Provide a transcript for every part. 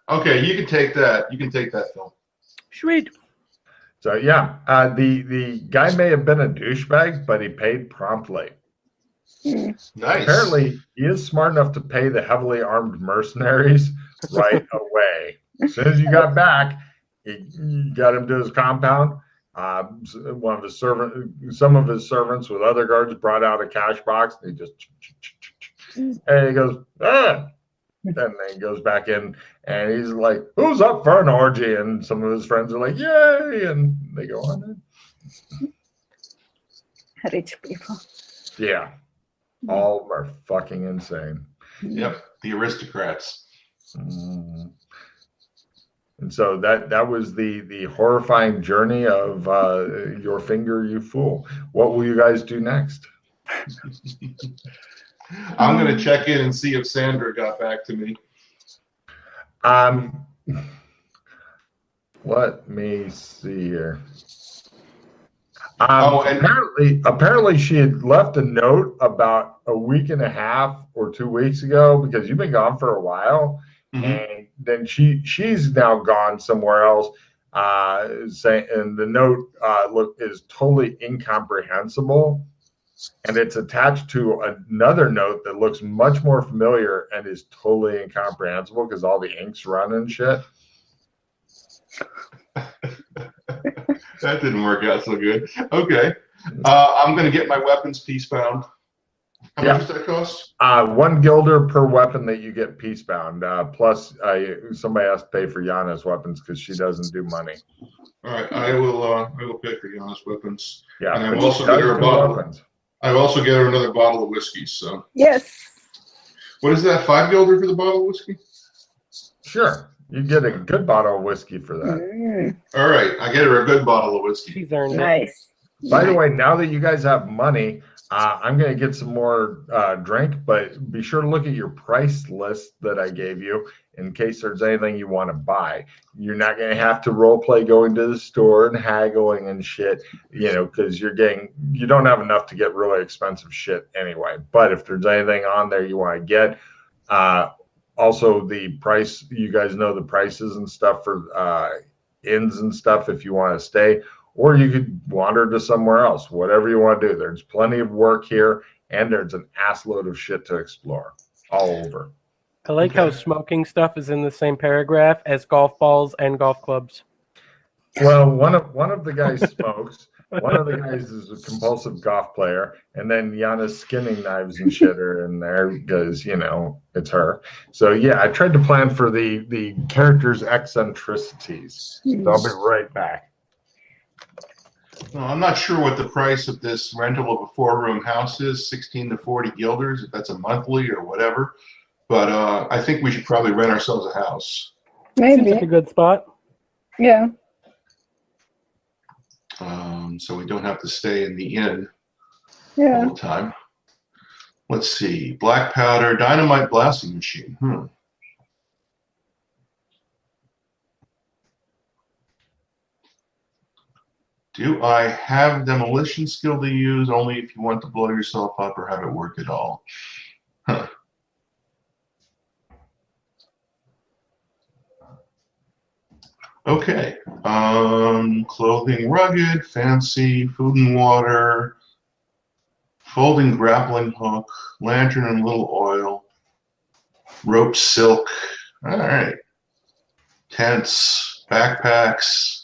Okay, you can take that. You can take that, Phil. Sweet. So yeah, the guy may have been a douchebag, but he paid promptly. Nice. Apparently, he is smart enough to pay the heavily armed mercenaries right away. As soon as you got back, he got him to his compound. One of his some of his servants with other guards brought out a cash box. And he just, and he goes, ah. And then he goes back in, and he's like, "Who's up for an orgy?" And some of his friends are like, "Yay!" And they go on. Rich people. Yeah, all of them are fucking insane. Yep, the aristocrats. And so that was the horrifying journey of Your Finger, You Fool. What will you guys do next? I'm going to check in and see if Sandra got back to me. Let me see here. And apparently she had left a note about a week and a half or 2 weeks ago, because you've been gone for a while. And then she's now gone somewhere else, saying, and the note is totally incomprehensible, and it's attached to another note that looks much more familiar and is totally incomprehensible because all the ink's running and shit. That didn't work out so good. Okay, I'm going to get my weapons peacebound. How much does that cost? 1 guilder per weapon that you get peacebound. Plus, somebody has to pay for Yana's weapons because she doesn't do money. All right, I will pay for Yana's weapons. Yeah, and I will also get her a bottle. I will also get her another bottle of whiskey. So yes. What is that? 5 guilder for the bottle of whiskey? Sure, you get a good bottle of whiskey for that. All right, I get her a good bottle of whiskey. She's earned it. Nice. By the way, now that you guys have money, I'm going to get some more drink, but be sure to look at your price list that I gave you in case there's anything you want to buy. You're not going to have to role play going to the store and haggling and shit, because you don't have enough to get really expensive shit anyway. But if there's anything on there you want to get, also the price, you guys know the prices and stuff for inns and stuff if you want to stay. Or you could wander to somewhere else, whatever you want to do. There's plenty of work here, and there's an ass load of shit to explore all over. I like how smoking stuff is in the same paragraph as golf balls and golf clubs. Well, one of the guys smokes. One of the guys is a compulsive golf player, and then Yana's skinning knives and shit are in there because it's her. So yeah, I tried to plan for the characters' eccentricities. So I'll be right back. Well, I'm not sure what the price of this rental of a 4-room house is, 16 to 40 guilders, if that's a monthly or whatever. But I think we should probably rent ourselves a house. Maybe. Seems like a good spot. Yeah. So we don't have to stay in the inn Yeah. all the time. Let's see. Black powder, dynamite blasting machine. Do I have demolition skill to use only if you want to blow yourself up or have it work at all? Huh. Okay. Clothing rugged, fancy, food and water, folding grappling hook, lantern and little oil, rope silk. All right. Tents, backpacks.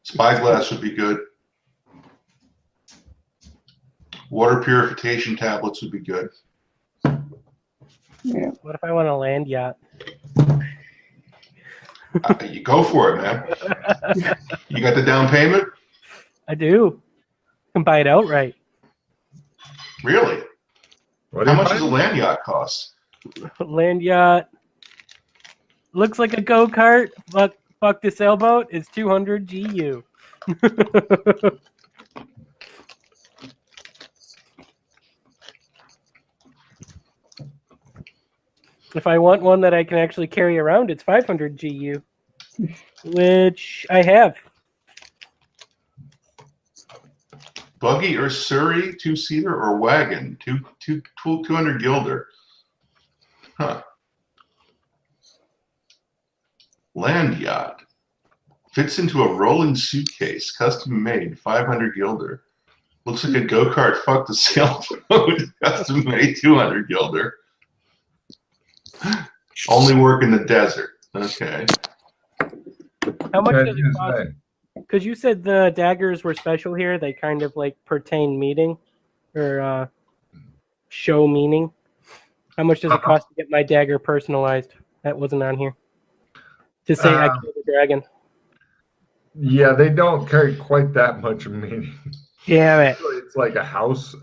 Spyglass would be good. Water purification tablets would be good. Yeah. What if I want a land yacht? You go for it, man. You got the down payment? I do. I can buy it outright. Really? How much does a land yacht cost? Land yacht looks like a go-kart. Fuck the sailboat is 200 GU. If I want one that I can actually carry around, it's 500 GU, which I have. Buggy or Surrey, 2-seater, or wagon, 200 guilder. Huh. Land yacht. Fits into a rolling suitcase, custom made, 500 gilder. Looks like a go-kart. Fuck the sailboat. Custom made, 200 gilder. Only work in the desert. Okay. How much Okay, does it cost? Because you said the daggers were special here. They kind of like pertain meaning or show meaning. How much does it cost to get my dagger personalized? That wasn't on here. To say I killed a dragon. Yeah, they don't carry quite that much meaning. Damn it. It's like a house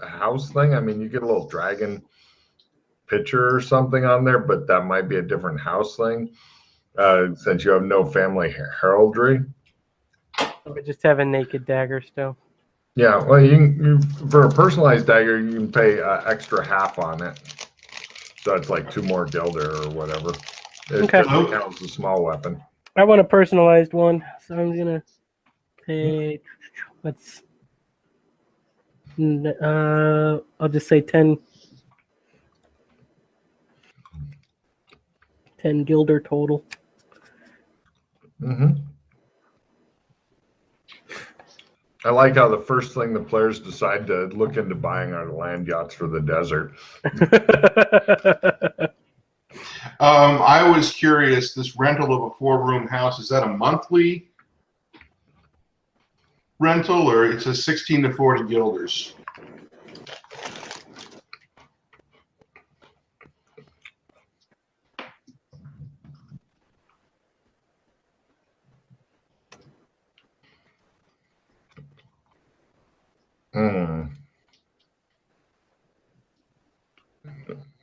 thing. I mean, you get a little dragon picture or something on there, but that might be a different house thing since you have no family heraldry. I just have a naked dagger still. Yeah, well, for a personalized dagger, you can pay extra half on it. So it's like 2 more gilder or whatever. It Okay. just counts as a small weapon. I want a personalized one, so I'm gonna pay. Let's. I'll just say 10 gilder total. Mm-hmm. I like how the first thing the players decide to look into buying are the land yachts for the desert. I was curious, this rental of a 4-room house, is that a monthly rental or it's a 16 to 40 guilders?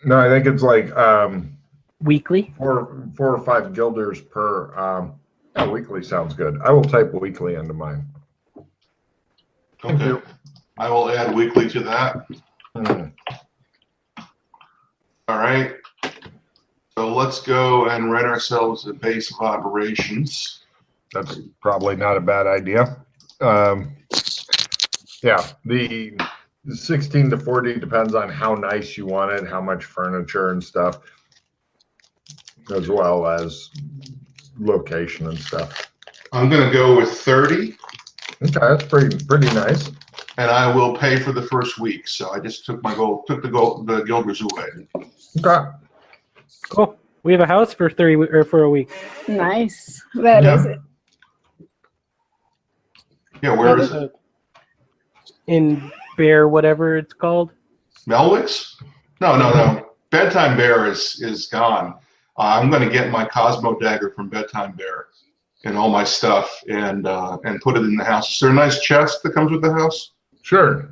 No, I think it's like Weekly? 4 or 5 guilders per. Yeah, weekly sounds good. I will type weekly into mine. Thank you. I will add weekly to that. All right. So let's go and rent ourselves a base of operations. That's probably not a bad idea. Yeah, the 16 to 40 depends on how nice you want it, how much furniture and stuff, as well as location and stuff. I'm going to go with 30. Okay, that's pretty nice. And I will pay for the first week. So I just took the guilders away. Okay. Cool. We have a house for for a week. Nice. Where is it? Yeah, where is it? In Bear, whatever it's called. Melwick's? No. Bedtime Bear is gone. I'm going to get my Cosmo dagger from Bedtime Bear and all my stuff and put it in the house. Is there a nice chest that comes with the house? Sure.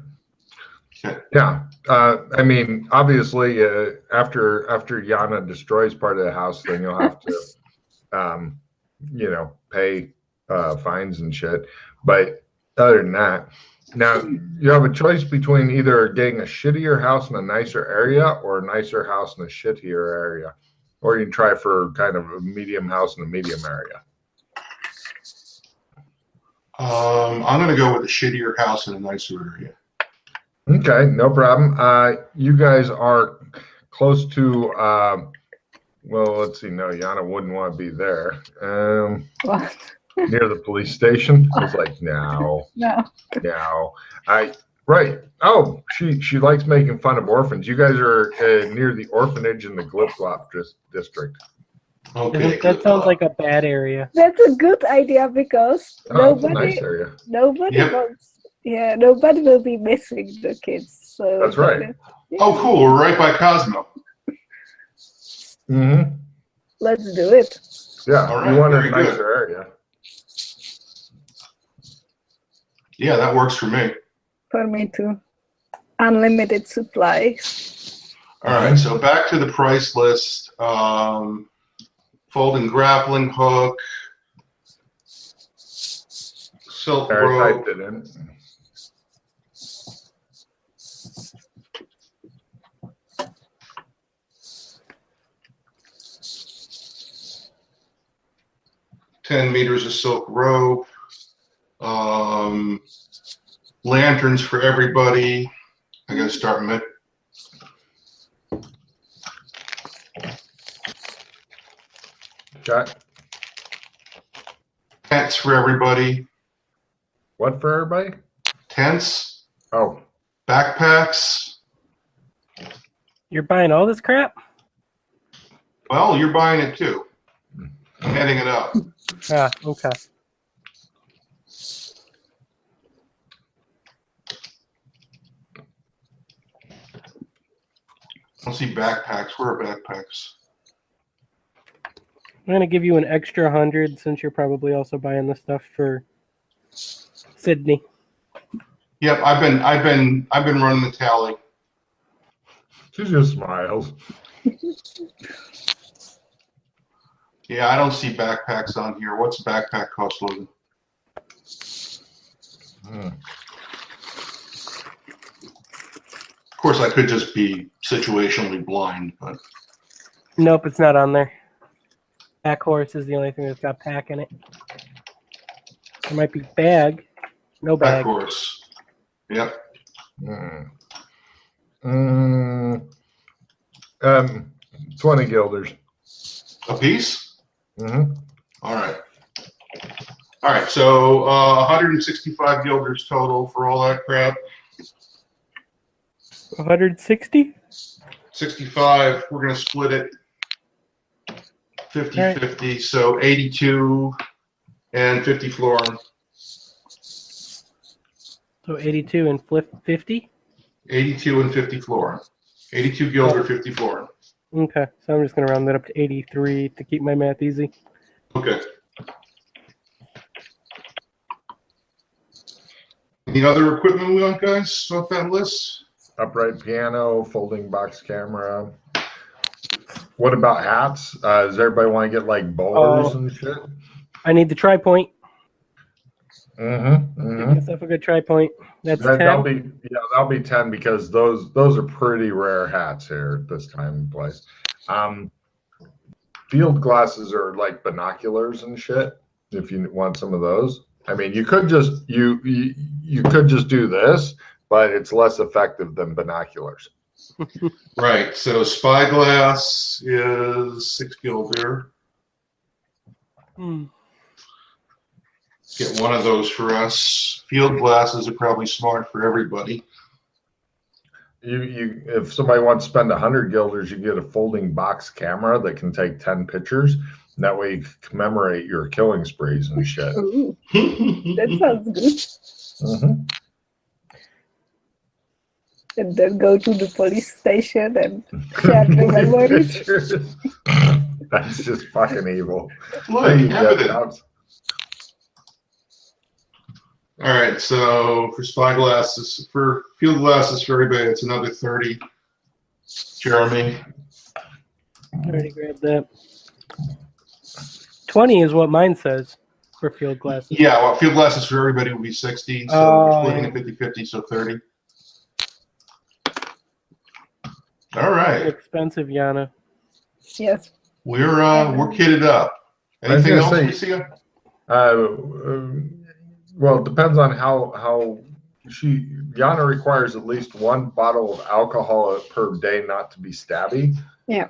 Okay. Yeah. I mean, obviously, after Yana destroys part of the house, then you'll have to, pay fines and shit. But other than that, now you have a choice between either getting a shittier house in a nicer area or a nicer house in a shittier area, or you can try for kind of a medium house in a medium area. I'm going to go with a shittier house in a nicer area. Okay, no problem. You guys are close to, well, let's see. No, Yana wouldn't want to be there. What? Near the police station. I was like, no. Right. Oh, she likes making fun of orphans. You guys are near the orphanage in the Glip Glop district. Okay. That sounds like a bad area. That's a good idea because It's a nice area. nobody Yep. wants. Yeah, nobody will be missing the kids. So That's right. Oh, cool. We're right by Cosmo. Mm-hmm. Let's do it. Yeah, All right, you want a very good. nicer area. Yeah, that works for me. For me too. Unlimited supplies. All right, so back to the price list. Folding grappling hook, silk I rope, typed it in. $10 meters of silk rope, lanterns for everybody. I gotta start mid. Okay. Tents for everybody. What for everybody? Tents, Oh, backpacks. You're buying all this crap? Well, you're buying it too. I'm heading it up. Ah, okay. I don't see backpacks. Where are backpacks? I'm gonna give you an extra 100 since you're probably also buying the stuff for Sydney. Yep, I've been running the tally. she just smiles. Yeah, I don't see backpacks on here. What's a backpack cost, Logan? Hmm. Of course, I could just be situationally blind, but Nope, it's not on there. Pack horse is the only thing that's got pack in it. There might be bag. No back bag. horse. Yep. Mm. 20 guilders. A piece? Mm-hmm. All right. All right, so 165 guilders total for all that crap. 160? 65, we're going to split it 50-50, so 82 and 50 florin. So 82 and flip 50? 82 and 50 florin. 82 gilder, 50 florin. Okay, so I'm just going to round that up to 83 to keep my math easy. Okay. Any other equipment we want, guys, off that list? Upright piano, folding box camera. What about hats? Does everybody want to get like bowlers and shit? I need the tri-point. Mm-hmm. Give Mm-hmm. myself a good tri-point. That's 10. That'll be 10 because those are pretty rare hats here at this time and place. Field glasses are like binoculars and shit. If you want some of those, I mean, you could just you could just do this, but it's less effective than binoculars. Right, so spyglass is 6 gilder. Hmm. Get one of those for us. Field glasses are probably smart for everybody. You if somebody wants to spend 100 guilders, you get a folding box camera that can take 10 pictures. And that way you can commemorate your killing sprees and shit. Ooh, that sounds good. Mm-hmm. And then go to the police station and share the memories. That's just fucking evil. Look, Yeah, evidence. All right, so for spyglasses, for field glasses for everybody, it's another 30. Jeremy. I already grabbed that. 20 is what mine says for field glasses. Yeah, well, field glasses for everybody would be 60, so we're splitting it 50-50, so 30. All right, Expensive, Yana. Yes. we're kitted up. Anything else, Lucia? Well, it depends on how Yana requires at least 1 bottle of alcohol per day not to be stabby. Yeah.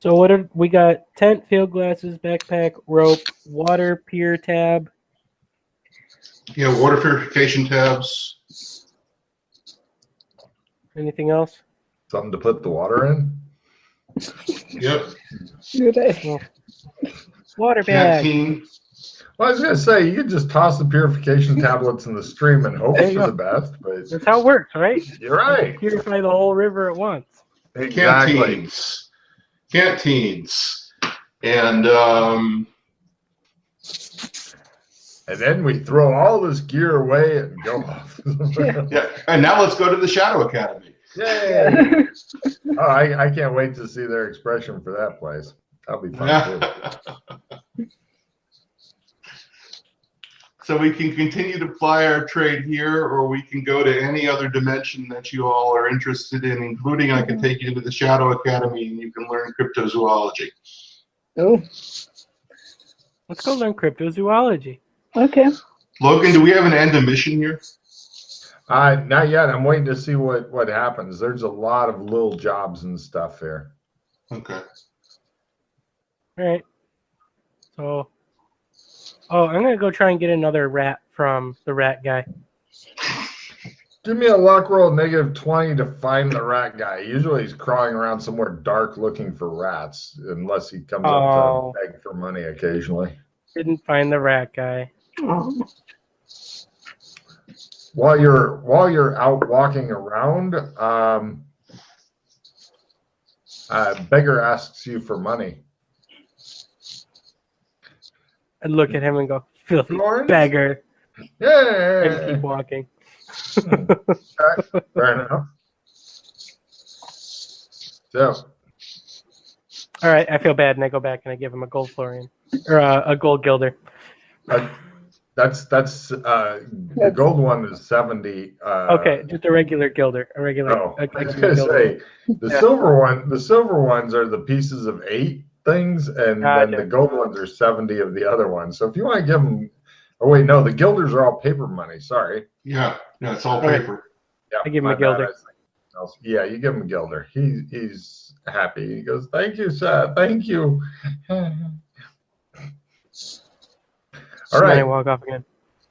So what are we got? Tent, field glasses, backpack, rope, water, pier tab. Yeah, water purification tabs. Anything else? Something to put the water in. Yep. Good idea. Water bag. Canteen. Well, I was gonna say you could just toss the purification tablets in the stream and hope There for you the go. best. But That's how it works, right? you're right. Purify the whole river at once. Exactly. Canteens. And And then we throw all this gear away and go off. yeah, and now let's go to the Shadow Academy. Yay! Oh, I can't wait to see their expression for that place. That'll be fun too. So we can continue to ply our trade here, or we can go to any other dimension that you all are interested in, including I can take you to the Shadow Academy and you can learn cryptozoology. Oh, Let's go learn cryptozoology. okay. Logan, do we have an end of mission here? Not yet. I'm waiting to see what happens. There's a lot of little jobs and stuff here. Okay. right. So, I'm gonna go try and get another rat from the rat guy. Give me a luck roll -20 to find the rat guy. Usually he's crawling around somewhere dark looking for rats, unless he comes up to beg for money occasionally. Didn't find the rat guy. Oh. While you're out walking around, beggar asks you for money. I look at him and go, filthy Lawrence? beggar, Yeah. and keep walking. Okay, fair enough. So, All right, I feel bad, and I go back and I give him a gold florian or a gold gilder. that's the gold one is 70. Okay, just a regular gilder, a regular. Oh, a I was gilder. gonna say the silver ones are the pieces of 8 things, and then the gold ones are 70 of the other ones. So if you want to give them, oh wait, no, the gilders are all paper money. Sorry. Yeah, it's all paper. Yeah, I give him a gilder. Yeah, you give him a gilder. He's happy. He goes, "Thank you, sir. Thank you." All right. I walk off again.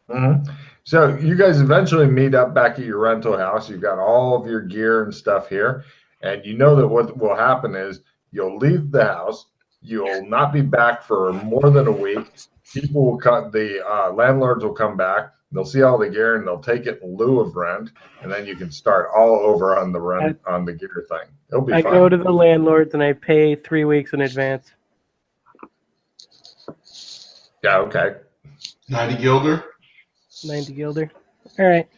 Mm-hmm. So you guys eventually meet up back at your rental house. You've got all of your gear and stuff here, and you know that what will happen is you'll leave the house. You'll not be back for more than a week. People will come. The landlords will come back. They'll see all the gear and they'll take it in lieu of rent, and then you can start all over on the rent on the gear thing. It'll be fun. I go to the landlords and I pay 3 weeks in advance. Yeah. Okay. 90 gilder. 90 gilder. All right.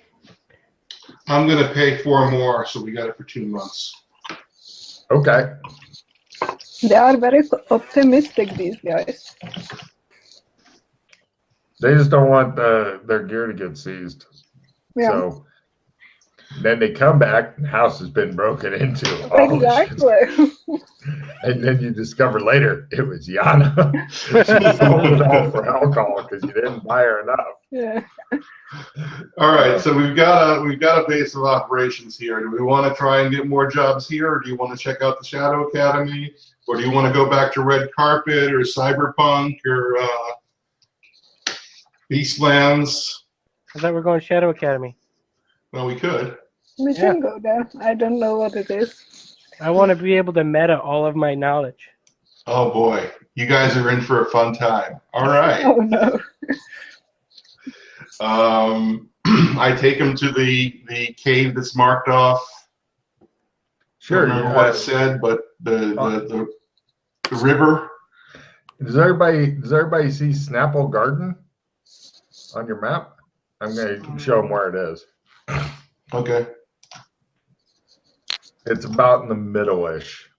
I'm going to pay 4 more, so we got it for 2 months. Okay. They are very optimistic, these guys. They just don't want their gear to get seized. Yeah. So then they come back, and the house has been broken into. Exactly. And then you discover later it was Yana. She sold it all for alcohol because you didn't buy her enough. Yeah. All right, so we've got a base of operations here. Do we want to try and get more jobs here, or do you want to check out the Shadow Academy, or do you want to go back to Red Carpet or Cyberpunk or Beastlands? I thought we were going Shadow Academy. Well, we could. We can go there. I don't know what it is. I want to be able to meta all of my knowledge. Oh boy, you guys are in for a fun time. All right. Oh no. I take him to the cave that's marked off. Sure. I don't remember what it said, but the river. Does everybody see Snapple Garden on your map? I'm going to show them where it is. Okay. It's about in the middle-ish.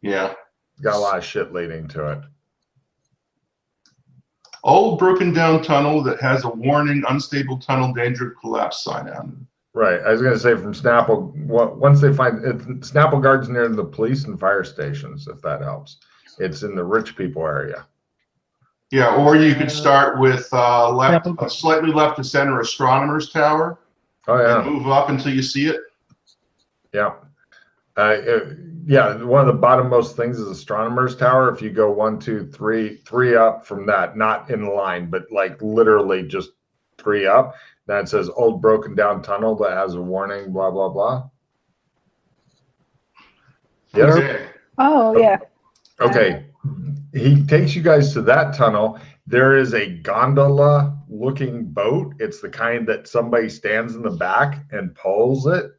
Yeah. Got a lot of shit leading to it. Old broken down tunnel that has a warning, unstable tunnel, danger of collapse sign on it. Right. I was going to say from Snapple, once they find it, Snapple Guard's near the police and fire stations, if that helps. It's in the rich people area. Yeah, or you could start with slightly left to center astronomer's tower. Oh, yeah. And move up until you see it. Yeah. Yeah, one of the bottommost things is astronomer's tower. If you go 1, 2, 3 up from that, not in line, but like literally just 3 up, then it says old broken down tunnel that has a warning, blah, blah, blah. Yes? Okay. Oh yeah. Okay. He takes you guys to that tunnel. There is a gondola looking boat. It's the kind that somebody stands in the back and pulls it.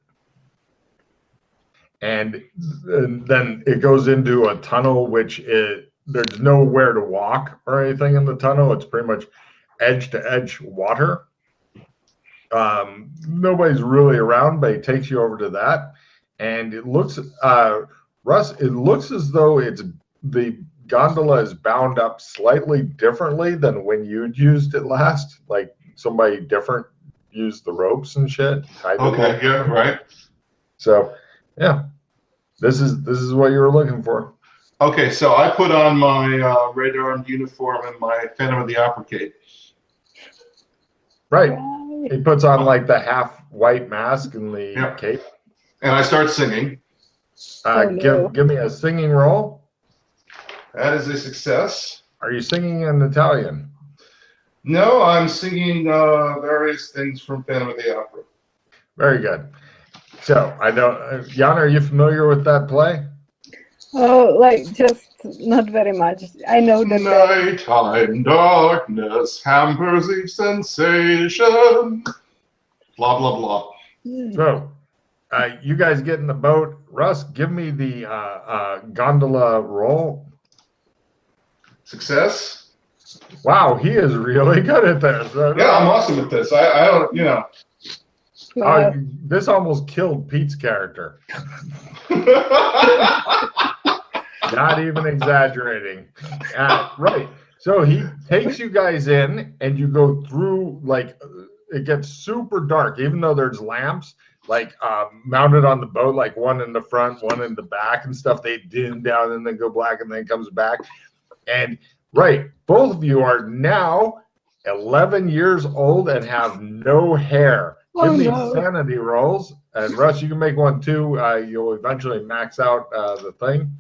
And then it goes into a tunnel, there's nowhere to walk or anything in the tunnel. It's pretty much edge to edge water. Nobody's really around, but he takes you over to that. And it looks, Russ, it looks as though the gondola is bound up slightly differently than when you'd used it last. Like somebody different used the ropes and shit. Okay, yeah, right. So, yeah, this is what you were looking for. Okay, so I put on my red armed uniform and my Phantom of the Opera cape. Right. He puts on like the half white mask and the cape. And I start singing. Give me a singing roll. That is a success. Are you singing in Italian? No, I'm singing various things from Phantom of the Opera. Very good. So I know, Jan, are you familiar with that play? Oh, like just not very much. I know that Nighttime darkness hampers each sensation. Blah, blah, blah. So you guys get in the boat. Russ, give me the gondola roll. Success? Wow, he is really good at this. Yeah, I'm awesome at this. I don't, you know. This almost killed Pete's character. Not even exaggerating. Right. So he takes you guys in, and you go through, like, it gets super dark, even though there's lamps, like, mounted on the boat, like one in the front, one in the back and stuff. They dim down and then go black and then comes back. And, right, both of you are now 11 years old and have no hair. Give me sanity rolls. And, Russ, you can make one, too. You'll eventually max out the thing.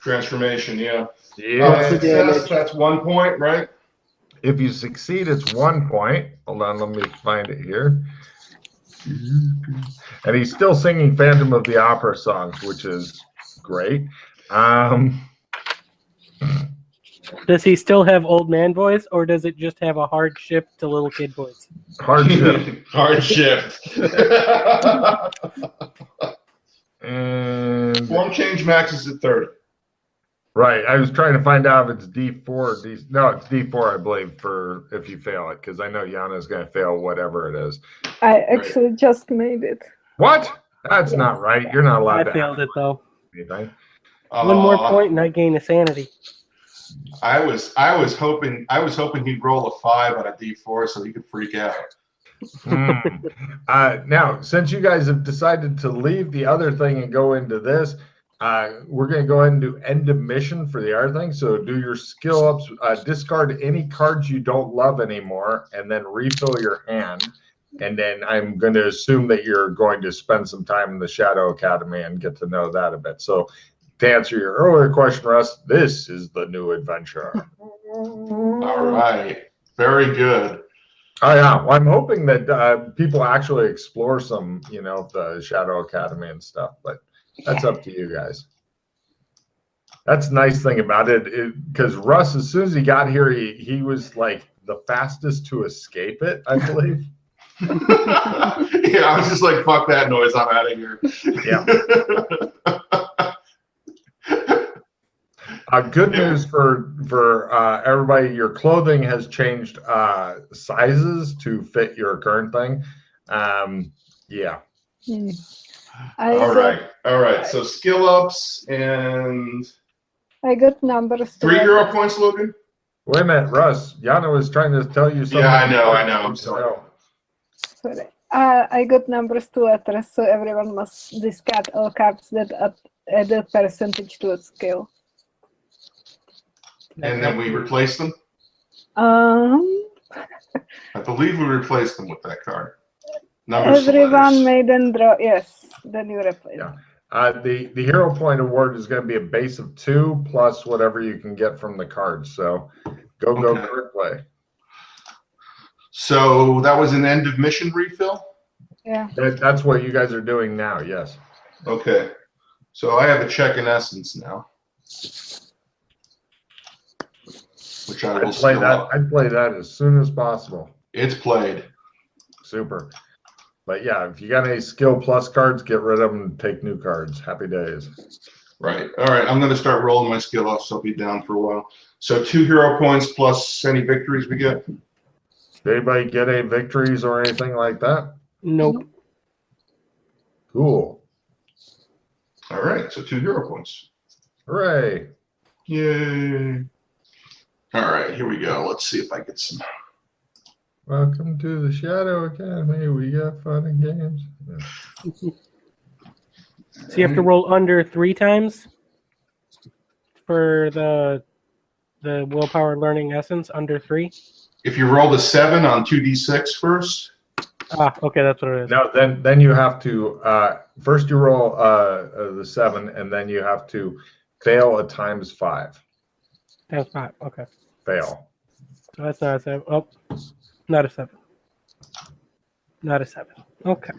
Transformation, yeah. Yeah. Success, that's 1 point, right? If you succeed, it's 1 point. Hold on, let me find it here. And he's still singing Phantom of the Opera songs, which is great. Does he still have old man voice, or does it just have a hard shift to little kid voice? Hard shift. Hard shift. And Form change maxes at 30. right, I was trying to find out if it's D4 or D. No, it's D4, I believe, for if you fail it, because I know Yana's going to fail whatever it is. I actually just made it. What? That's not right. You're not allowed I to failed it though. anything. One more point and I gain a sanity. I was hoping he'd roll a 5 on a D4 so he could freak out. Now, since you guys have decided to leave the other thing and go into this, we're going to go ahead and do end of mission for the other thing. So do your skill ups, discard any cards you don't love anymore, and then refill your hand. And then I'm going to assume that you're going to spend some time in the Shadow Academy and get to know that a bit. So to answer your earlier question, Russ, this is the new adventure. All right. Very good. Oh, yeah. Well, I'm hoping that people actually explore some, the Shadow Academy and stuff, but that's up to you guys. That's the nice thing about it, because Russ, as soon as he got here, he was like the fastest to escape it, I believe. Yeah, I was just like, fuck that noise, I'm out of here. Yeah. Good news for everybody, your clothing has changed sizes to fit your current thing. Yeah. All right. So skill ups and I got numbers. 3 hero points, Logan. Wait a minute, Russ. Yana was trying to tell you something. Yeah, I know. I'm sorry. Sorry. I got numbers to letters, so everyone must discard all cards that add a percentage to its skill. And then we replace them? I believe we replaced them with that card. Numbers everyone made and draw. Yes, then you replace. Yeah. The hero point award is going to be a base of 2 plus whatever you can get from the cards. So go card play. So that was an end of mission refill? Yeah. That's what you guys are doing now. Yes. Okay. So I have a check in essence now. Which I will play that. I'd play that as soon as possible. It's played. Super. But yeah, if you got any skill plus cards, get rid of them and take new cards. Happy days. Right. All right. I'm going to start rolling my skill off, so I'll be down for a while. So 2 hero points plus any victories we get. Did anybody get any victories or anything like that? Nope. Cool. All right. So 2 hero points. Hooray. Yay. All right. Here we go. Let's see if I get some. Welcome to the Shadow Academy. We got fun and games. Yeah. So you have to roll under 3 times for the willpower learning essence, under 3. If you roll the 7 on 2d6 first. Okay, that's what it is. No, then you have to first you roll the 7, and then you have to fail a times 5. Times 5. Okay. Fail. So that's not a 7. Oh, not a 7. Not a 7. Okay.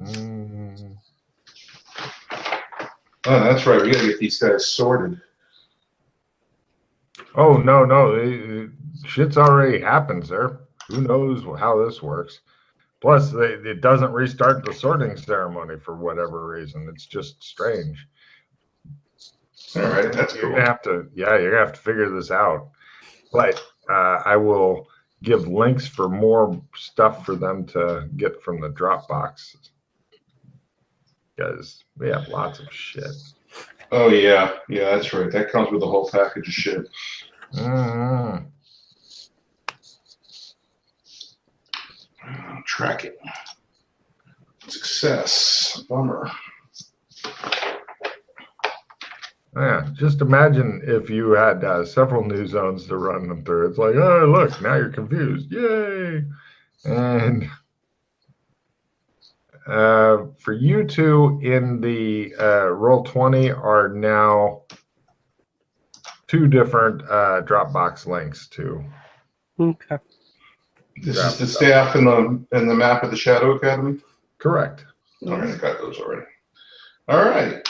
Mm. Oh, that's right. We gotta get these guys sorted. Oh, no. Shit's already happened, sir. Who knows how this works? Plus, it doesn't restart the sorting ceremony for whatever reason. It's just strange. All right, that's You're cool. gonna have to, you're gonna have to figure this out. But I will give links for more stuff for them to get from the Dropbox because we have lots of shit. Oh yeah, that's right. That comes with a whole package of shit. Mm-hmm. Track it. Success. Bummer. Yeah, just imagine if you had several new zones to run them through. It's like, oh, look, now you're confused. Yay! And for you two in the Roll20 are now 2 different Dropbox links to. Okay. This is the staff in the map of the Shadow Academy. Correct. All right, I got those already. All right.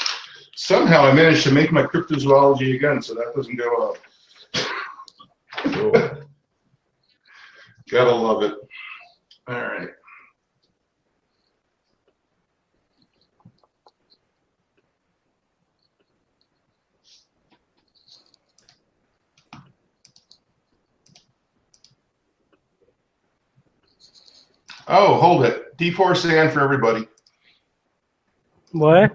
Somehow I managed to make my cryptozoology again, so that doesn't go up. Cool. Gotta love it. All right. Oh, hold it. D4 sand for everybody. What?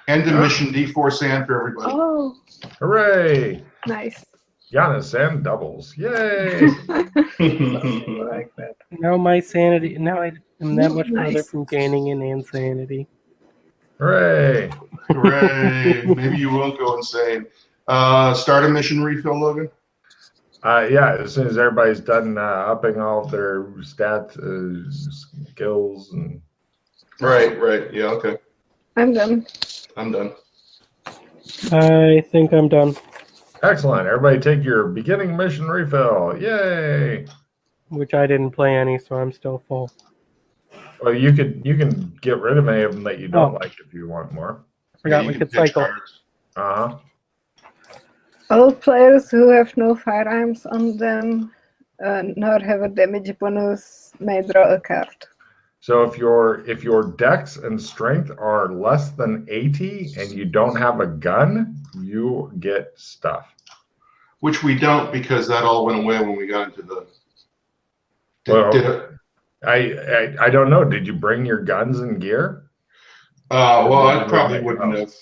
End of mission D4 sand for everybody. Oh, Hooray! nice. Giannis and doubles. Yay! Like that. Now my sanity. Now I am that much further Nice. from gaining an insanity. Hooray! Hooray. Maybe you won't go insane. Start a mission refill, Logan? Yeah, as soon as everybody's done upping all of their stats, skills, and Right. Yeah, okay. I'm done. I'm done. I think I'm done. excellent. Everybody take your beginning mission refill. Yay! Which I didn't play any, so I'm still full. Well, you can get rid of any of them that you don't Oh. like if you want more. Forgot you we can could pitch cycle. cards. Uh-huh. All players who have no firearms on them nor have a damage bonus may draw a card. So if your dex and strength are less than 80 and you don't have a gun, you get stuff. Which we don't, because that all went away when we got into the. Well, I don't know. Did you bring your guns and gear? Well, I probably wouldn't have.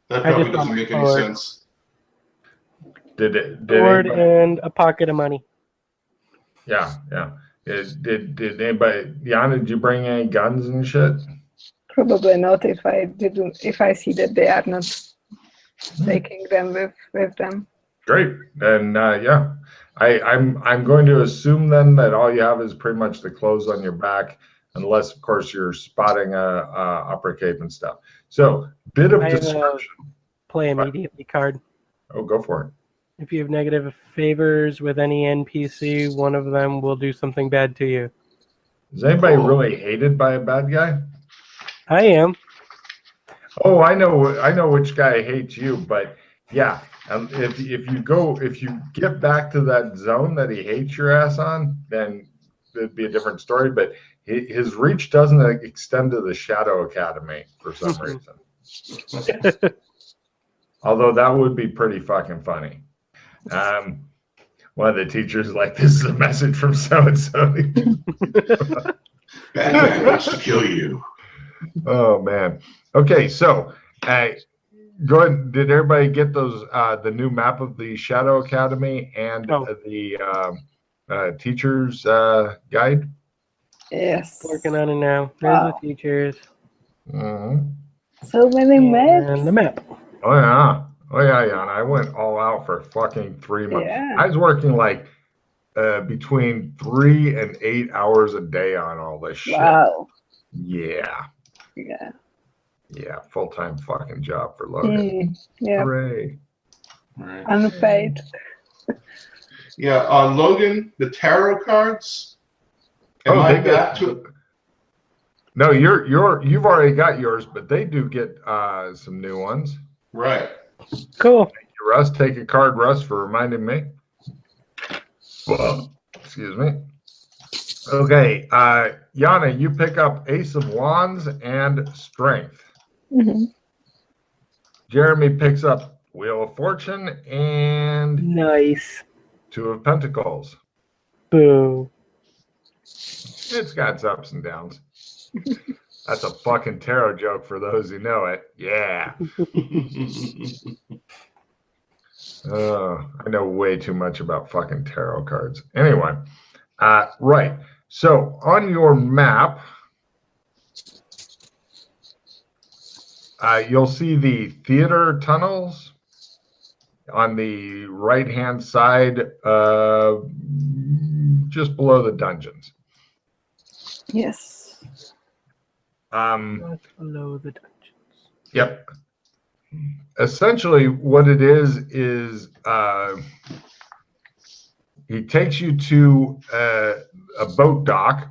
That I probably just doesn't got make my any sword. sense. Did Sword anybody, and a pocket of money. yeah. Did anybody, Jan, did you bring any guns and shit? Probably not if I see that they are not taking them with them. Great. And yeah, I'm going to assume then that all you have is pretty much the clothes on your back, unless of course you're spotting upper cape and stuff. So bit of I have a description. play immediately card. Oh, go for it. If you have negative favors with any NPC, one of them will do something bad to you. Is anybody Cool. really hated by a bad guy? I am. Oh, I know which guy hates you, but yeah, if you get back to that zone that he hates your ass on, then it'd be a different story. But his reach doesn't extend to the Shadow Academy for some reason. Although that would be pretty fucking funny. One of the teachers like, this is a message from so and so. Batman wants to kill you. Oh man. Okay, so go ahead. Did everybody get those? The new map of the Shadow Academy and the teacher's guide. Yes. Working on it now. There's the teachers. Mm-hmm. So many maps. And the map. Oh yeah. Oh yeah, yeah. And I went all out for fucking 3 months. Yeah. I was working like between 3 and 8 hours a day on all this shit. Wow. Yeah. Yeah. Yeah. Full-time fucking job for Logan. Yeah. Hooray. Right. Unpaid. Yeah, Logan, the tarot cards. Am Oh, I they back get. to? No, you've already got yours, but they do get some new ones. Right. Cool. Russ, take a card, Russ, for reminding me. Excuse me. Okay, Yana, you pick up Ace of Wands and Strength. Mm-hmm. Jeremy picks up Wheel of Fortune and Nice. Two of Pentacles. Boo. It's got its ups and downs. That's a fucking tarot joke for those who know it. Yeah. I know way too much about fucking tarot cards. Anyway, right. So on your map, you'll see the theater tunnels on the right-hand side, just below the dungeons. Yes. Just below the dungeons. Yep. Essentially, what it is he takes you to a boat dock,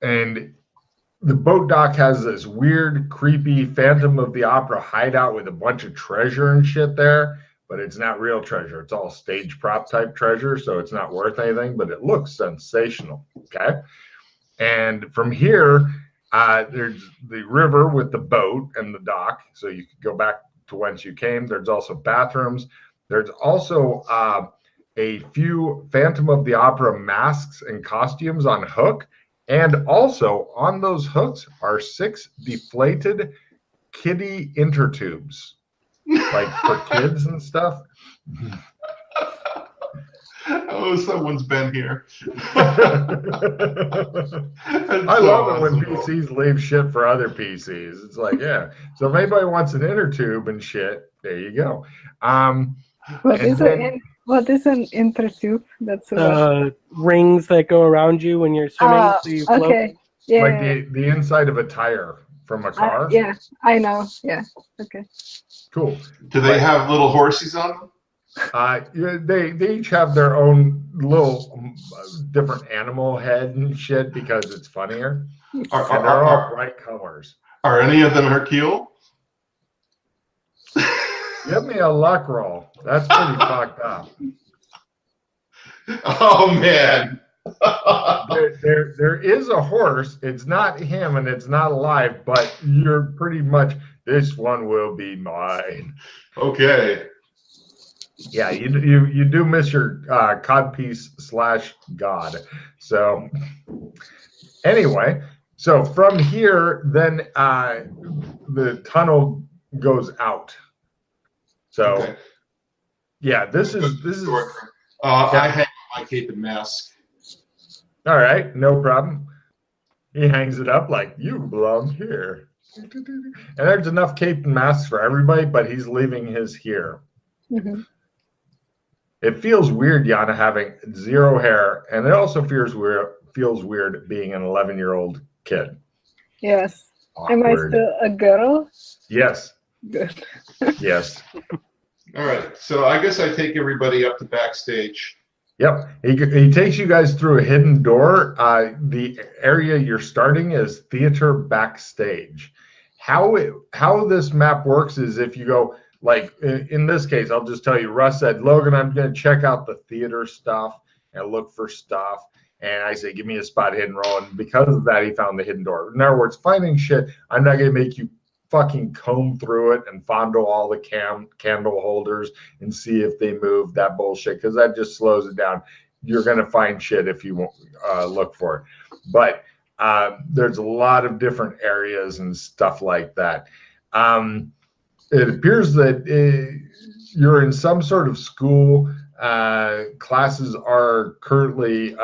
and the boat dock has this weird, creepy Phantom of the Opera hideout with a bunch of treasure and shit there, but it's not real treasure. It's all stage prop type treasure, so it's not worth anything, but it looks sensational. Okay. And from here, there's the river with the boat and the dock, so you could go back to whence you came. There's also bathrooms. There's also a few Phantom of the Opera masks and costumes on hook. And also on those hooks are 6 deflated kiddie intertubes, like for kids and stuff. Oh, someone's been here. I love it when PCs leave shit for other PCs. It's like, yeah. So if anybody wants an inner tube and shit, there you go. What is an intertube? That's rings that go around you when you're swimming. So you float. Okay. Yeah. Like the inside of a tire from a car. Yeah, I know. Yeah. Okay. Cool. Do they have little horses on them? Yeah, they each have their own little different animal head and shit because it's funnier. And they're all bright colors. Are any of them Hercule? Give me a luck roll. That's pretty fucked up. Oh man. There is a horse. It's not him and it's not alive, but you're pretty much, this one will be mine. Okay. Yeah, you do miss your codpiece / god. So anyway, so from here, then the tunnel goes out. So Okay. yeah, this is I hang my cape and mask. all right, no problem. He hangs it up like you belong here. And there's enough cape and masks for everybody, but he's leaving his here. Mm-hmm. It feels weird, Yana, having 0 hair, and it also feels weird being an 11-year-old kid. Yes. Awkward. Am I still a girl? Yes. Good. Yes. All right. So I guess I take everybody up to backstage. Yep. He takes you guys through a hidden door. The area you're starting is theater backstage. How this map works is if you go, like in this case, I'll just tell you, Russ said, Logan, I'm going to check out the theater stuff and look for stuff. And I say, give me a spot hidden roll. And because of that, he found the hidden door. In other words, finding shit, I'm not going to make you fucking comb through it and fondle all the candle holders and see if they move, that bullshit, because that just slows it down. You're going to find shit if you look for it. But there's a lot of different areas and stuff like that. it appears that you're in some sort of school. Classes are currently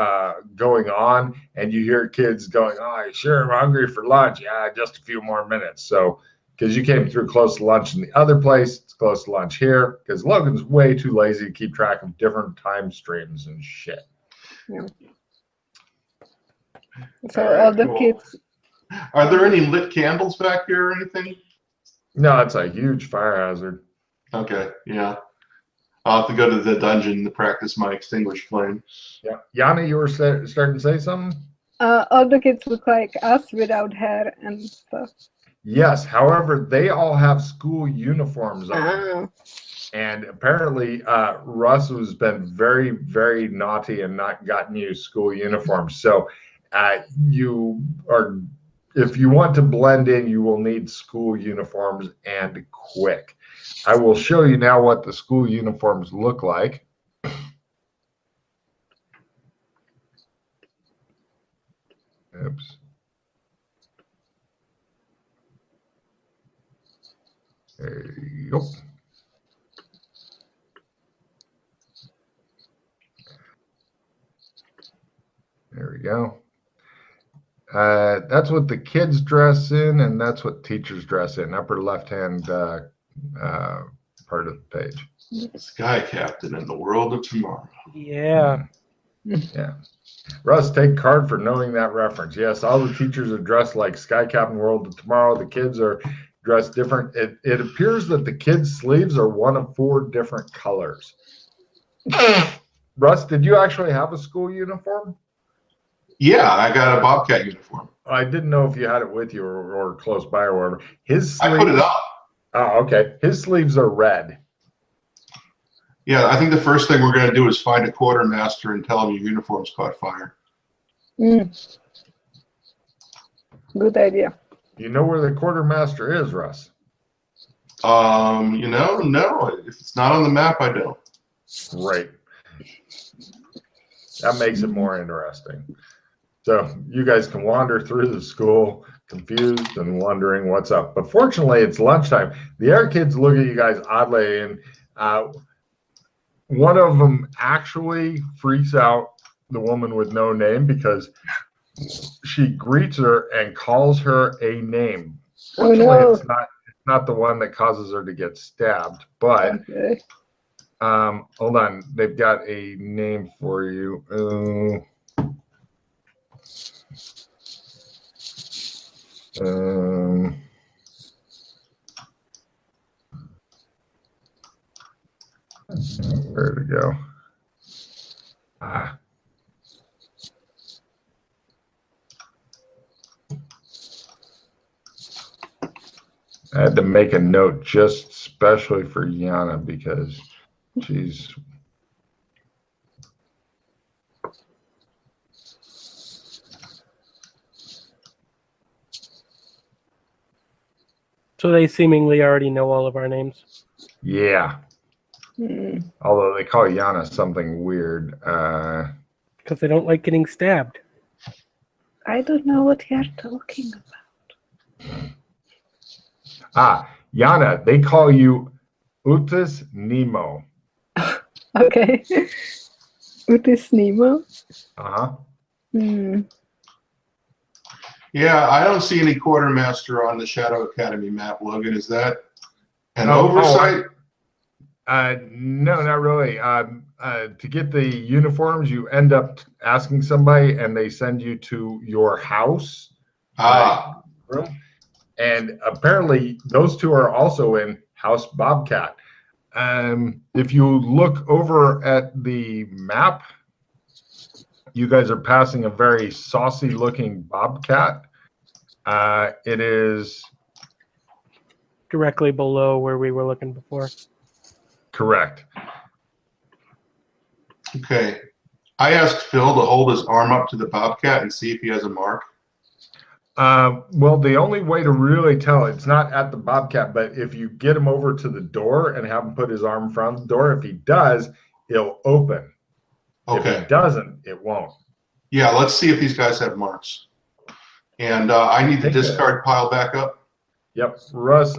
going on, and you hear kids going, "Oh, sure, I'm hungry for lunch. Yeah, just a few more minutes." So, because you came through close to lunch in the other place, it's close to lunch here. Because Logan's way too lazy to keep track of different time streams and shit. Yeah. So All right, all the cool. kids. Are there any lit candles back here or anything? No, it's a huge fire hazard. Okay, yeah. I'll have to go to the dungeon to practice my extinguished flame. Yeah, Yana, you were starting to say something? All the kids look like us without hair and stuff. Yes. However, they all have school uniforms on. Ah. And apparently, Russ has been very, very naughty and not gotten you school uniforms. So you are, if you want to blend in, you will need school uniforms and quick. I will show you now what the school uniforms look like. Oops. There you go. There we go. That's what the kids dress in, and that's what teachers dress in. Upper left-hand part of the page. Sky Captain in the world of tomorrow. Yeah. Yeah. Russ, take card for knowing that reference. Yes, all the teachers are dressed like Sky Captain World of Tomorrow. The kids are dressed different. It appears that the kids' sleeves are one of 4 different colors. Russ, did you actually have a school uniform? Yeah, I got a Bobcat uniform. I didn't know if you had it with you or close by or whatever. His sleeves, I put it up. Oh, okay. His sleeves are red. Yeah, I think the first thing we're going to do is find a quartermaster and tell him your uniform's caught fire. Mm. Good idea. You know where the quartermaster is, Russ? No. If it's not on the map, I don't. Great. That makes it more interesting. So you guys can wander through the school confused and wondering what's up. But fortunately, it's lunchtime. The air kids look at you guys oddly, and one of them actually freaks out the woman with no name because she greets her and calls her a name. Fortunately, no. it's not the one that causes her to get stabbed. But Okay. hold on, they've got a name for you. Where to go? I had to make a note just especially for Yana because she's So they seemingly already know all of our names. yeah. Mm. Although they call Yana something weird. Because they don't like getting stabbed. I don't know what you're talking about. Yana, they call you Utis Nemo. Okay. Utis Nemo. Uh-huh. Hmm. Yeah, I don't see any quartermaster on the Shadow Academy map, Logan. Is that an oversight? No, not really. To get the uniforms, you end up asking somebody, and they send you to your house. Room. And apparently, those two are also in House Bobcat. If you look over at the map, you guys are passing a very saucy-looking bobcat. It is Directly below where we were looking before. correct. Okay. I asked Phil to hold his arm up to the Bobcat and see if he has a mark. Well, the only way to really tell, it's not at the bobcat, but if you get him over to the door and have him put his arm in front of the door, if he does, it'll open. If Okay. it doesn't, it won't. Yeah, let's see if these guys have marks. And I need the discard pile back up. Yep, Russ.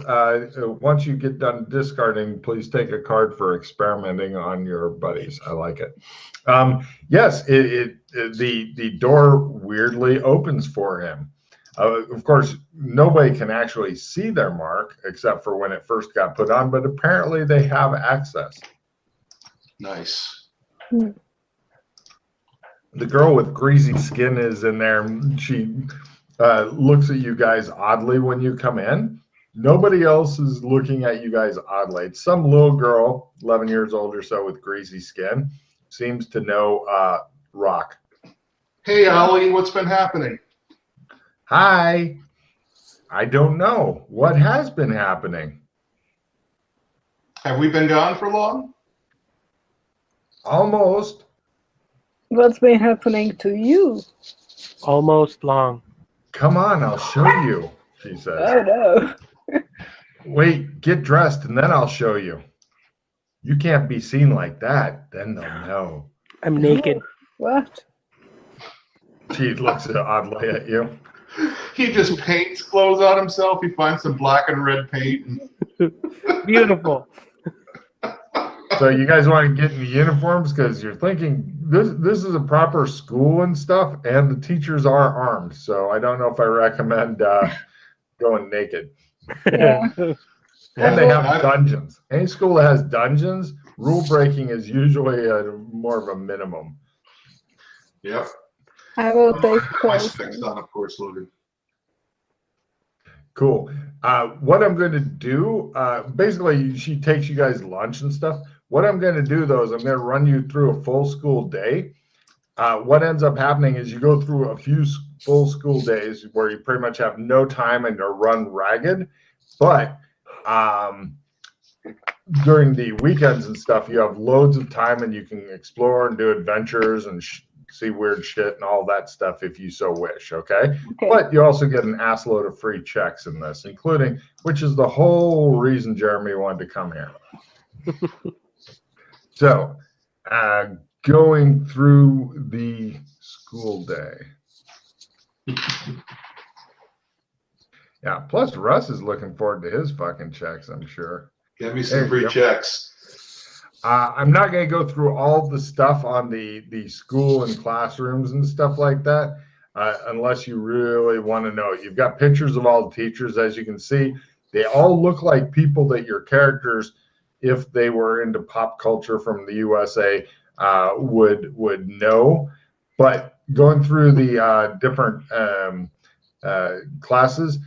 Once you get done discarding, please take a card for experimenting on your buddies. I like it. Yes, the door weirdly opens for him. Of course, nobody can actually see their mark except for when it first got put on, but apparently they have access. Nice. The girl with greasy skin is in there. She looks at you guys oddly when you come in. Nobody else is looking at you guys oddly. It's some little girl, 11 years old or so, with greasy skin. Seems to know rock. Hey, Ollie, what's been happening? Hi. I don't know. What has been happening? Have we been gone for long? Almost. What's been happening to you? Almost long. Come on, I'll show you, she says. Oh no. Wait, get dressed and then I'll show you. You can't be seen like that. Then they'll know. I'm naked. What? She looks oddly at you. He just paints clothes on himself. He finds some black and red paint. Beautiful. So you guys want to get in the uniforms because you're thinking this is a proper school and stuff, and the teachers are armed. So I don't know if I recommend going naked. Yeah. And they have dungeons. Any school that has dungeons, rule breaking is usually more of a minimum. Yep. I will take My clothes. specs on, of course, Logan. Cool. What I'm going to do, basically, she takes you guys lunch and stuff. What I'm going to do, though, is I'm going to run you through a full school day. What ends up happening is you go through a few full school days where you pretty much have no time and are run ragged. But during the weekends and stuff, you have loads of time and you can explore and do adventures and see weird shit and all that stuff if you so wish, okay? But you also get an ass load of free checks in this, including, which is the whole reason Jeremy wanted to come here. So, going through the school day. Yeah, plus Russ is looking forward to his fucking checks, I'm sure. Get me some free checks. I'm not going to go through all the stuff on the school and classrooms and stuff like that, unless you really want to know. You've got pictures of all the teachers, as you can see. They all look like people that your characters, if they were into pop culture from the USA, would know. But going through the different classes,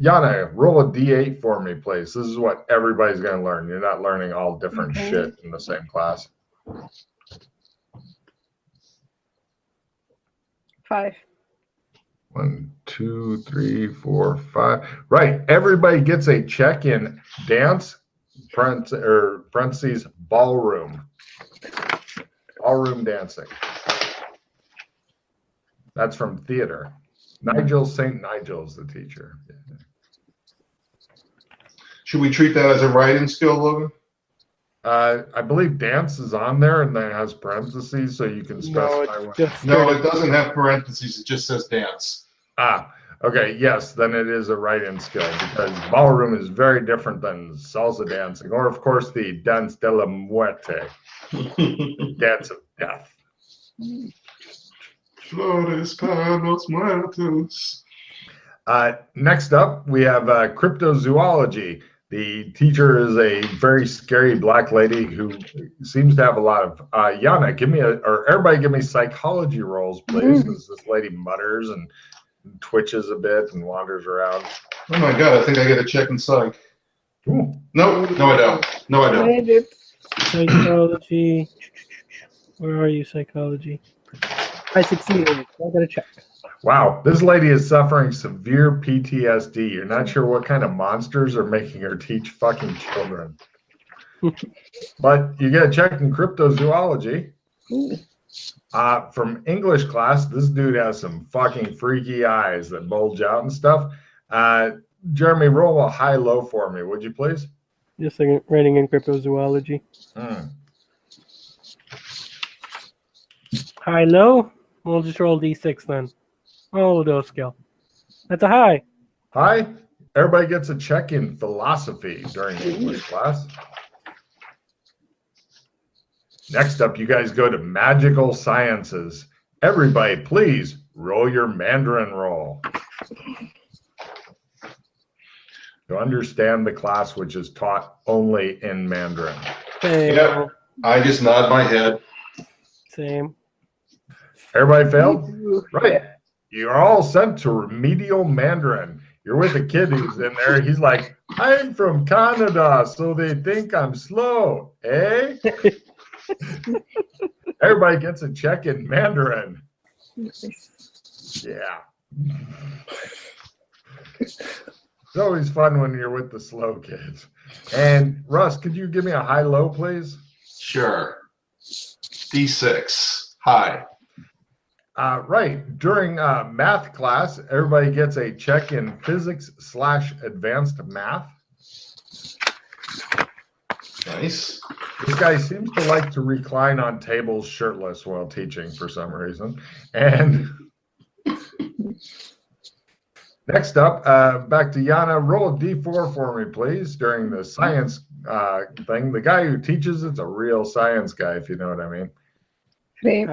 Yana, roll a D8 for me, please. This is what everybody's going to learn. You're not learning all different shit in the same class. 5. 1, 2, 3, 4, 5. Right. Everybody gets a check-in dance, parentheses, ballroom. Ballroom dancing. That's from theater. Nigel St. Nigel's the teacher. Should we treat that as a writing skill, Logan? I believe dance is on there and then it has parentheses so you can specify what. No, it doesn't have parentheses. It just says dance. Okay. Yes, then it is a write-in skill because ballroom is very different than salsa dancing or, of course, the dance de la muerte, dance of death. Flores para los muertos. Next up, we have cryptozoology. The teacher is a very scary black lady who seems to have a lot of. Yana, everybody give me psychology rolls, please, because this lady mutters and twitches a bit and wanders around. Oh my god, I think I get a check in psych. Ooh. No, I don't. No, I don't. Psychology. Where are you, psychology? I succeeded. I got a check. Wow, this lady is suffering severe PTSD. You're not sure what kind of monsters are making her teach fucking children. But you get a check in cryptozoology. From English class, this dude has some fucking freaky eyes that bulge out and stuff. Jeremy, roll a high-low for me, would you please? Just like writing in cryptozoology. High-low? We'll just roll D6 then. Oh, those skill. That's a high. Hi. Everybody gets a check in philosophy during English class. Next up, you guys go to magical sciences. Everybody, please roll your Mandarin roll. To understand the class, which is taught only in Mandarin. Same. Yep. I just nod my head. Same. Everybody failed? Right. You're all sent to remedial Mandarin. You're with a kid who's in there. He's like, I'm from Canada, so they think I'm slow. Eh? Everybody gets a check in Mandarin. Yeah. It's always fun when you're with the slow kids. And Russ, could you give me a high-low, please? Sure. D6. Hi. Right. During math class, everybody gets a check in physics/advanced math. Nice. This guy seems to like to recline on tables shirtless while teaching for some reason. And next up, back to Yana. Roll a D4 for me, please, during the science thing. The guy who teaches it's a real science guy, if you know what I mean. 3.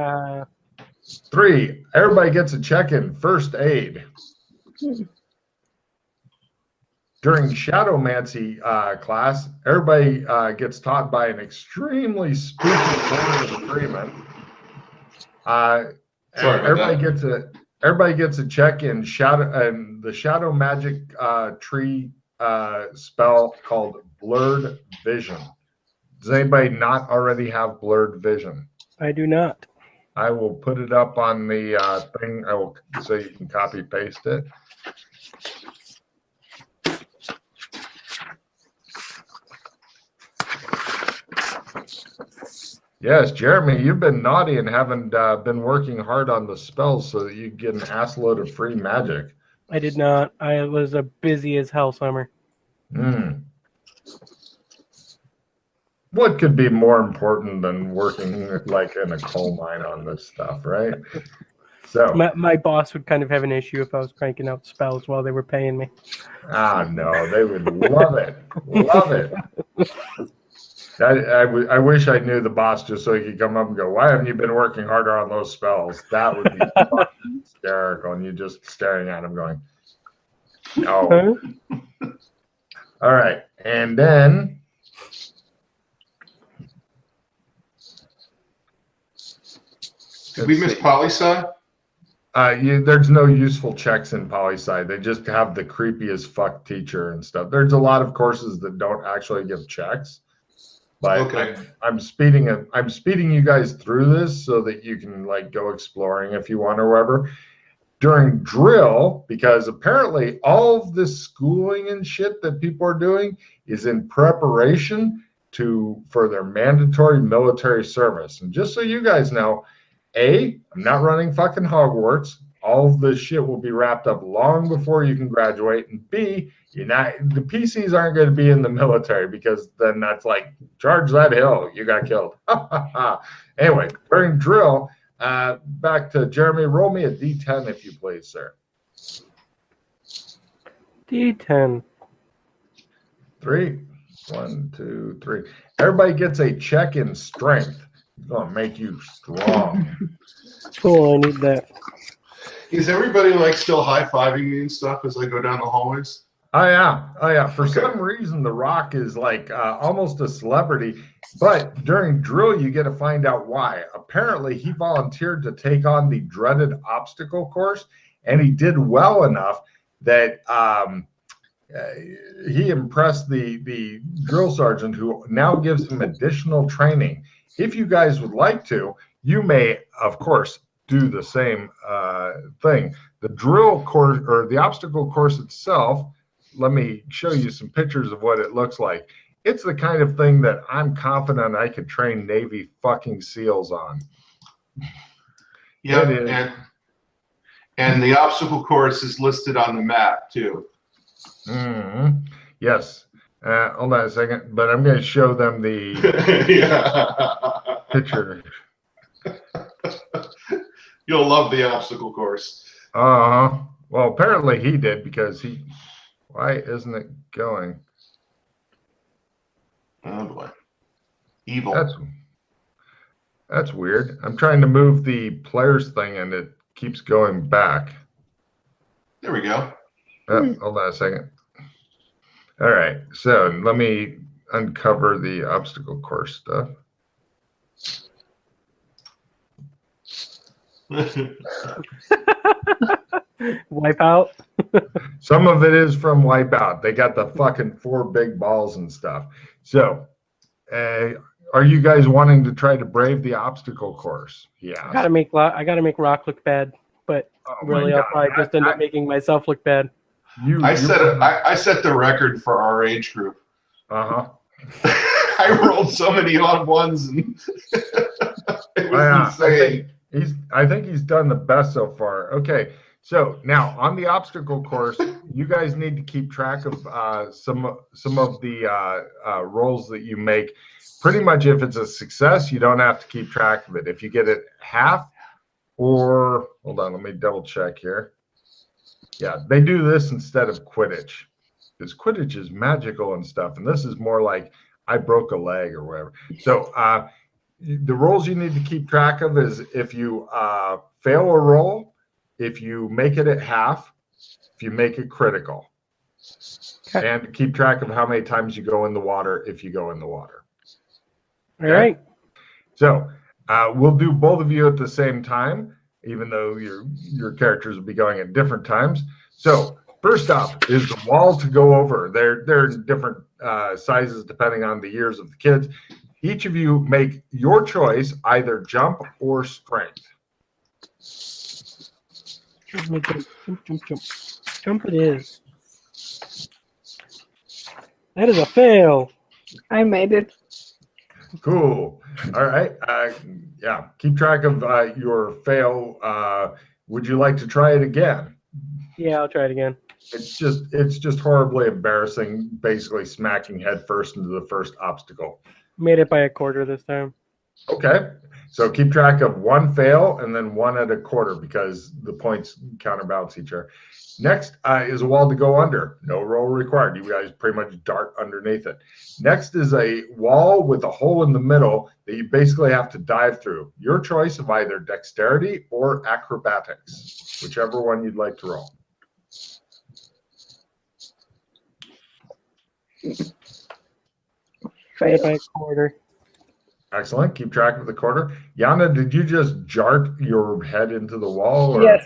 3. Everybody gets a check in first aid. During shadowmancy class, everybody gets taught by an extremely spooky Morgan Freeman. Everybody gets a check in the shadow magic tree spell called blurred vision. Does anybody not already have blurred vision? I do not. I will put it up on the thing. So you can copy paste it. Yes, Jeremy, you've been naughty and haven't been working hard on the spells so that you get an ass load of free magic. I did not. I was a busy as hell summer. What could be more important than working like in a coal mine on this stuff, right? So my boss would kind of have an issue if I was cranking out spells while they were paying me. No, they would love it. Love it. I wish I knew the boss just so he could come up and go, why haven't you been working harder on those spells? That would be fucking hysterical. And you just staring at him going, no. All right. And then did we miss poli-sci? There's no useful checks in poli-sci. They just have the creepy as fuck teacher and stuff. There's a lot of courses that don't actually give checks. But Okay. I'm speeding you guys through this so that you can like go exploring if you want or whatever. During drill, because apparently all of this schooling and shit that people are doing is in preparation for their mandatory military service. And just so you guys know, A, I'm not running fucking Hogwarts. All of this shit will be wrapped up long before you can graduate. And B, the PCs aren't going to be in the military because then that's like, charge that hill, you got killed. Anyway, during drill, back to Jeremy, roll me a D10 if you please, sir. D10. 3. 1, 2, 3. Everybody gets a check in strength. It's going to make you strong. Cool, I need that. Is everybody like still high-fiving me and stuff as I go down the hallways? Oh yeah. For some reason, The Rock is like almost a celebrity. But during drill, you get to find out why. Apparently, he volunteered to take on the dreaded obstacle course, and he did well enough that he impressed the drill sergeant, who now gives him additional training. If you guys would like to, you may, of course, do the same thing. The drill course or the obstacle course itself, let me show you some pictures of what it looks like. It's the kind of thing that I'm confident I could train Navy fucking SEALs on. Yeah, and the obstacle course is listed on the map too. Mm-hmm. Yes. Hold on a second, but I'm going to show them the picture. You'll love the obstacle course. Well, apparently he did because he. Why isn't it going? Oh boy. Evil. That's weird. I'm trying to move the players thing and it keeps going back. There we go. Oh, hold on a second. All right, so let me uncover the obstacle course stuff. Wipeout. Some of it is from Wipeout. They got the fucking 4 big balls and stuff. So, are you guys wanting to try to brave the obstacle course? Yeah. I gotta make Rock look bad, but really, I'll probably just end up making myself look bad. I set the record for our age group. I rolled so many odd ones, and it was insane. I think he's done the best so far. Okay, so now on the obstacle course, you guys need to keep track of some of the rolls that you make. Pretty much, if it's a success, you don't have to keep track of it. If you get it half, or hold on, let me double check here. Yeah, they do this instead of Quidditch, because Quidditch is magical and stuff, and this is more like I broke a leg or whatever. So the rolls you need to keep track of is if you fail a roll, if you make it at half, if you make it critical. Okay. And keep track of how many times you go in the water if you go in the water. Okay? All right. So we'll do both of you at the same time, even though your characters will be going at different times. So first up is the wall to go over. They're different sizes depending on the years of the kids. Each of you make your choice, either jump or strength. Jump it is. That is a fail. I made it. Cool. All right. Yeah. Keep track of your fail. Would you like to try it again? Yeah, I'll try it again. It's just horribly embarrassing, basically smacking head first into the first obstacle. Made it by a quarter this time. Okay. So keep track of 1 fail and then 1 at a quarter because the points counterbalance each other. Next is a wall to go under. No roll required. You guys pretty much dart underneath it. Next is a wall with a hole in the middle that you basically have to dive through. Your choice of either dexterity or acrobatics, whichever one you'd like to roll. Fail by a quarter. Excellent. Keep track of the quarter. Yana, did you just jart your head into the wall? Or? Yes.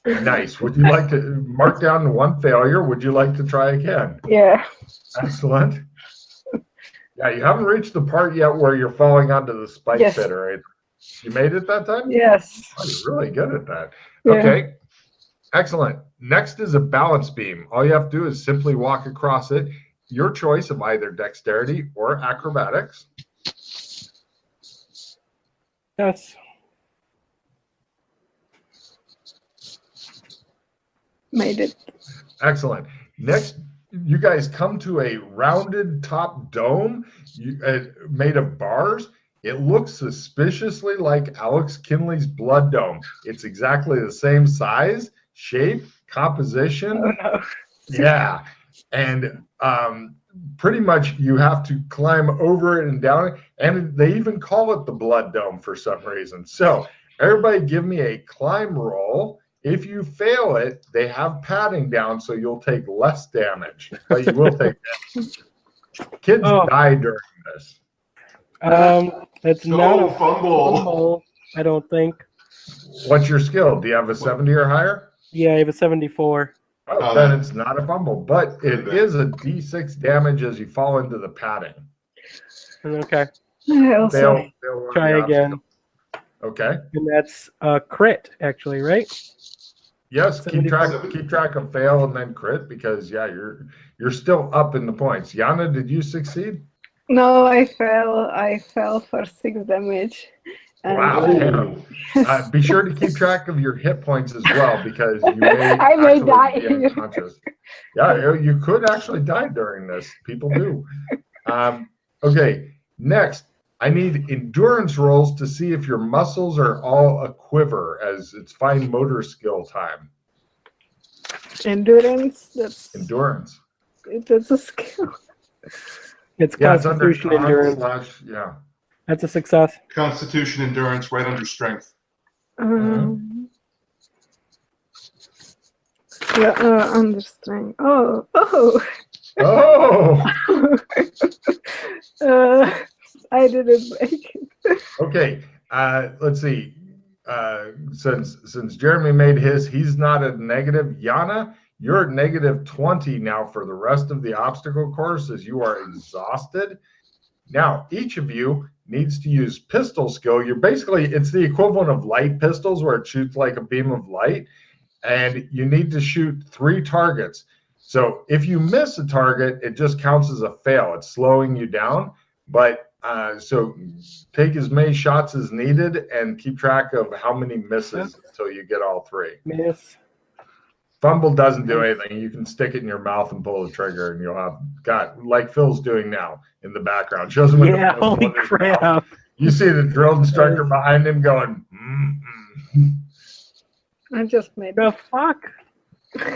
Nice. Would you like to mark down 1 failure? Would you like to try again? Yeah. Excellent. Yeah, you haven't reached the part yet where you're falling onto the spike pit, right? You made it that time? Yes. Oh, you're really good at that. Yeah. Okay. Excellent. Next is a balance beam. All you have to do is simply walk across it. Your choice of either dexterity or acrobatics. Yes. Made it. Excellent. Next, you guys come to a rounded top dome made of bars. It looks suspiciously like Alex Kinley's blood dome. It's exactly the same size, shape, composition. Oh, no. Yeah. And pretty much you have to climb over it and down it. And they even call it the blood dome for some reason. So everybody give me a climb roll. If you fail it, they have padding down, so you'll take less damage. But you will take damage. Kids die during this. It's not a fumble, I don't think. What's your skill? Do you have a 70 or higher? Yeah, I have a 74. Oh, then it's not a fumble, but it is a D6 damage as you fall into the padding. Okay. Also. Fail Try again. Okay. And that's a crit, actually, right? Yes, keep track of fail and then crit because you're still up in the points. Yana, did you succeed? No, I fell. I fell for 6 damage. Wow. Be sure to keep track of your hit points as well because you may I may die. be unconscious. Yeah, you could actually die during this. People do. Okay, next, I need endurance rolls to see if your muscles are all a quiver as it's fine motor skill time. Endurance. Endurance. That's a skill. It's Yeah, it's under Constitution endurance. yeah. That's a success. Constitution endurance, right under strength. Yeah, understand. Oh. I didn't make it. Okay. Let's see. Since Jeremy made his, he's not at negative. Yana, you're at negative 20 now for the rest of the obstacle course as you are exhausted. Now, each of you needs to use pistol skill. It's the equivalent of light pistols where it shoots like a beam of light, and you need to shoot 3 targets. So if you miss a target, it just counts as a fail. It's slowing you down, but so take as many shots as needed and keep track of how many misses until you get all 3. Miss. Fumble doesn't do anything. You can stick it in your mouth and pull the trigger, and you'll have like Phil's doing now in the background. Shows him. Yeah, holy crap! You see the drill instructor behind him going. I just made The fuck?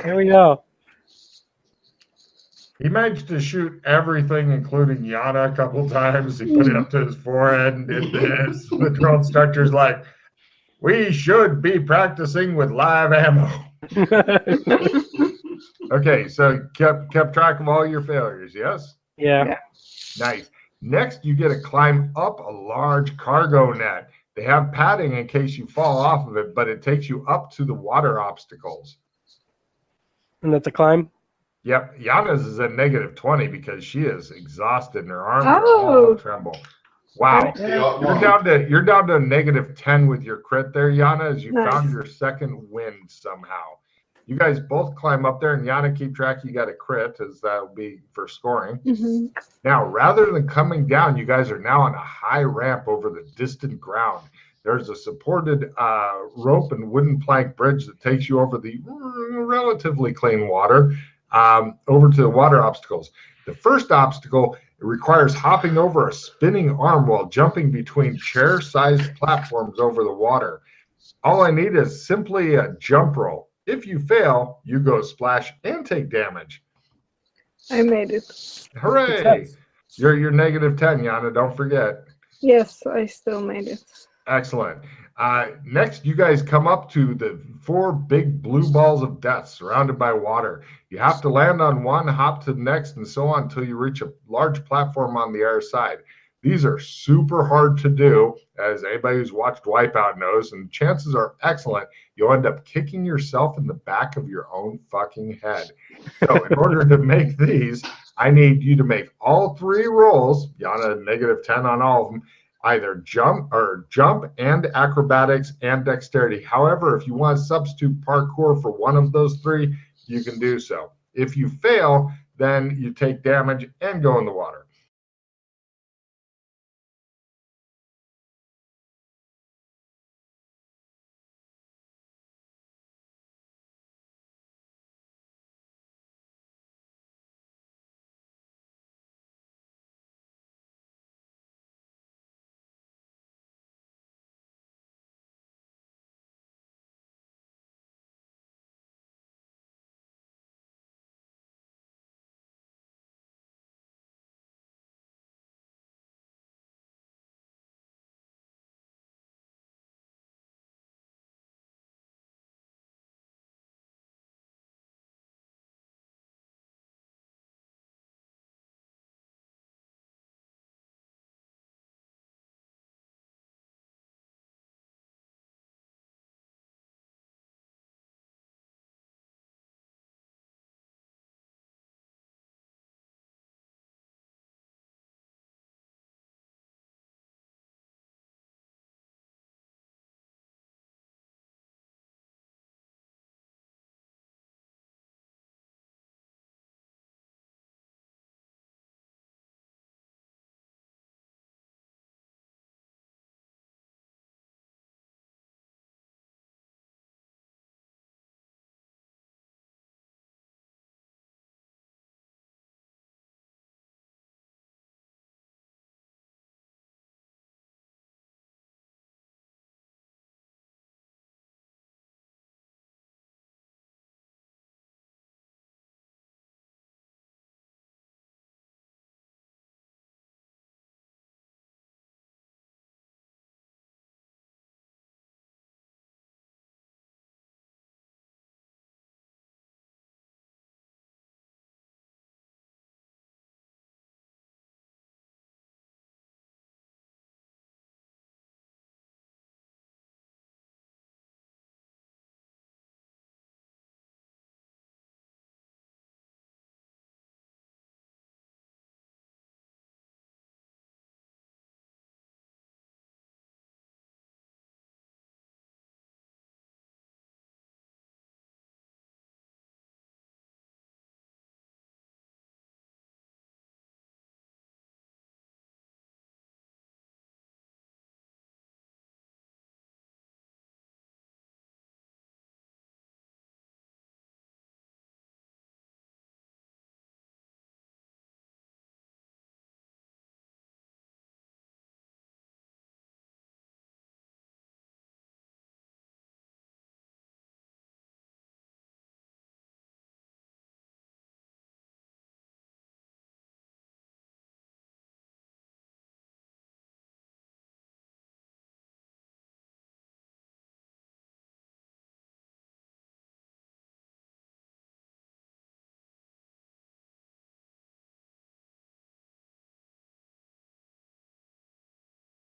Here we go. He managed to shoot everything, including Yana, a couple times. He put it up to his forehead and did this. The drill instructor's like, "We should be practicing with live ammo." Okay, so kept track of all your failures, yes? Yeah. Nice. Next, you get to climb up a large cargo net. They have padding in case you fall off of it, but it takes you up to the water obstacles. And that's a climb? Yep. Yana's is at negative 20 because she is exhausted and her arms are all tremble. Wow. You're down to negative 10 with your crit there, Yana, as you found your second win somehow. You guys both climb up there, and Yana, keep track. You got a crit, as that'll be for scoring. Now, rather than coming down, you guys are now on a high ramp over the distant ground. There's a supported rope and wooden plank bridge that takes you over the relatively clean water, over to the water obstacles. The first obstacle requires hopping over a spinning arm while jumping between chair-sized platforms over the water. All I need is simply a jump roll. If you fail, you go splash and take damage. I made it. Hooray! You're negative 10, Yana, don't forget. Yes, I still made it. Excellent. Next, you guys come up to the 4 big blue balls of death surrounded by water. You have to land on one, hop to the next, and so on until you reach a large platform on the other side. These are super hard to do, as anybody who's watched Wipeout knows, and chances are excellent you'll end up kicking yourself in the back of your own fucking head. So in order to make these, I need you to make all 3 rolls, Yana, negative 10 on all of them, either jump and acrobatics and dexterity. However, if you want to substitute parkour for one of those 3, you can do so. If you fail, then you take damage and go in the water.